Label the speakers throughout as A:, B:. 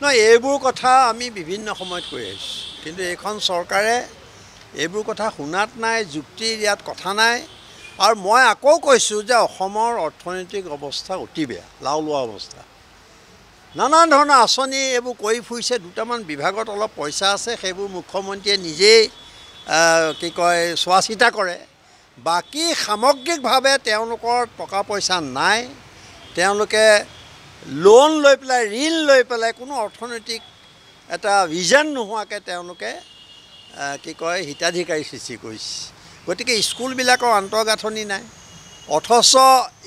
A: নহয়, এইবোৰ কথা আমি বিভিন্ন সময়ত কৈ আহিছোঁ, কিন্তু এইখন চৰকাৰে এইবোৰ কথা শুনাত নাই, যুক্তিৰ ইয়াত কথা নাই। আৰু মই আকৌ কৈছোঁ যে অসমৰ অৰ্থনৈতিক অৱস্থা অতি বেয়া, লাও লোৱা অৱস্থা। নানান ধৰণৰ আঁচনি এইবোৰ কৰি ফুৰিছে, দুটামান বিভাগত অলপ পইচা আছে, সেইবোৰ মুখ্যমন্ত্ৰীয়ে নিজেই কি কয় চোৱা চিতা কৰে। বাকী সামগ্ৰিকভাৱে তেওঁলোকৰ টকা পইচা নাই। তেওঁলোকে লোন লৈ পেলাই, ঋণ লৈ পেলাই কোনো অৰ্থনৈতিক এটা ভিজন নোহোৱাকৈ তেওঁলোকে কি কয় হিতাধিকাৰী সৃষ্টি কৰিছে। গতিকে স্কুলবিলাকৰ আন্তঃগাঁথনি নাই, অথচ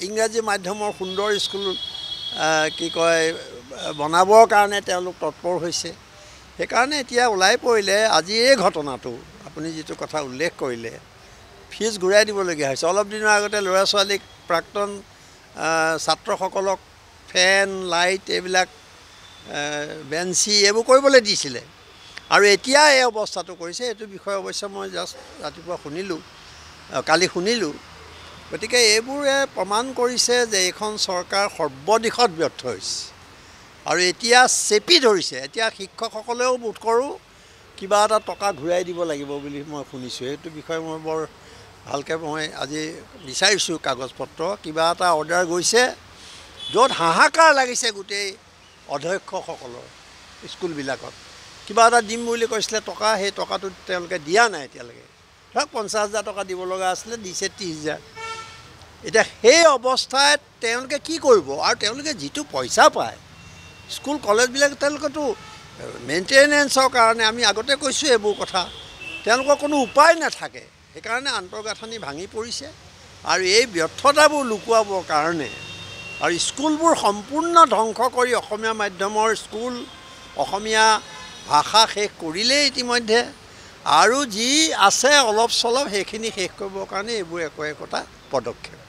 A: ইংৰাজী মাধ্যমৰ সুন্দৰ স্কুল কি কয় বনাবৰ কাৰণে তেওঁলোক তৎপৰ হৈছে। সেইকাৰণে এতিয়া ওলাই পৰিলে আজি এই ঘটনাটো আপুনি যিটো কথা উল্লেখ কৰিলে, ফিজ ঘূৰাই দিবলগীয়া হৈছে। অলপ দিনৰ আগতে ল'ৰা ছোৱালীক প্ৰাক্তন ছাত্ৰসকলক ফেন লাইট এইবিলাক বেঞ্চি এইবোৰ কৰিবলৈ দিছিলে, আৰু এতিয়া এই অৱস্থাটো কৰিছে। এইটো বিষয়ে অৱশ্যে মই জাষ্ট ৰাতিপুৱা শুনিলোঁ, কালি শুনিলোঁ। গতিকে এইবোৰে প্ৰমাণ কৰিছে যে এইখন চৰকাৰ সৰ্বদিশত ব্যৰ্থ হৈছে আৰু এতিয়া চেপি ধৰিছে। এতিয়া শিক্ষকসকলেও বোধ কৰোঁ কিবা এটা টকা ঘূৰাই দিব লাগিব বুলি মই শুনিছোঁ। সেইটো বিষয়ে মই বৰ ভালকৈ মই আজি বিচাৰিছোঁ কাগজ পত্ৰ, কিবা এটা অৰ্ডাৰ গৈছে য'ত হাহাকাৰ লাগিছে গোটেই অধ্যক্ষসকলৰ। স্কুলবিলাকত কিবা এটা দিম বুলি কৈছিলে টকা, সেই টকাটো তেওঁলোকে দিয়া নাই এতিয়ালৈকে। ধৰক 50,000 টকা দিব লগা আছিলে, দিছে 30,000। এতিয়া সেই অৱস্থাত তেওঁলোকে কি কৰিব? আৰু তেওঁলোকে যিটো পইচা পায় স্কুল কলেজবিলাক, তেওঁলোকেতো মেইনটেনেঞ্চৰ কাৰণে, আমি আগতে কৈছোঁ এইবোৰ কথা, তেওঁলোকৰ কোনো উপায় নাথাকে। সেইকাৰণে আন্তঃগাঁথনি ভাঙি পৰিছে আৰু এই ব্যৰ্থতাবোৰ লুকুৱাবৰ কাৰণে আৰু স্কুলবোৰ সম্পূৰ্ণ ধ্বংস কৰি অসমীয়া মাধ্যমৰ স্কুল, অসমীয়া ভাষা শেষ কৰিলেই ইতিমধ্যে, আৰু যি আছে অলপ চলপ সেইখিনি শেষ কৰিবৰ কাৰণে এইবোৰ একো একোটা পদক্ষেপ।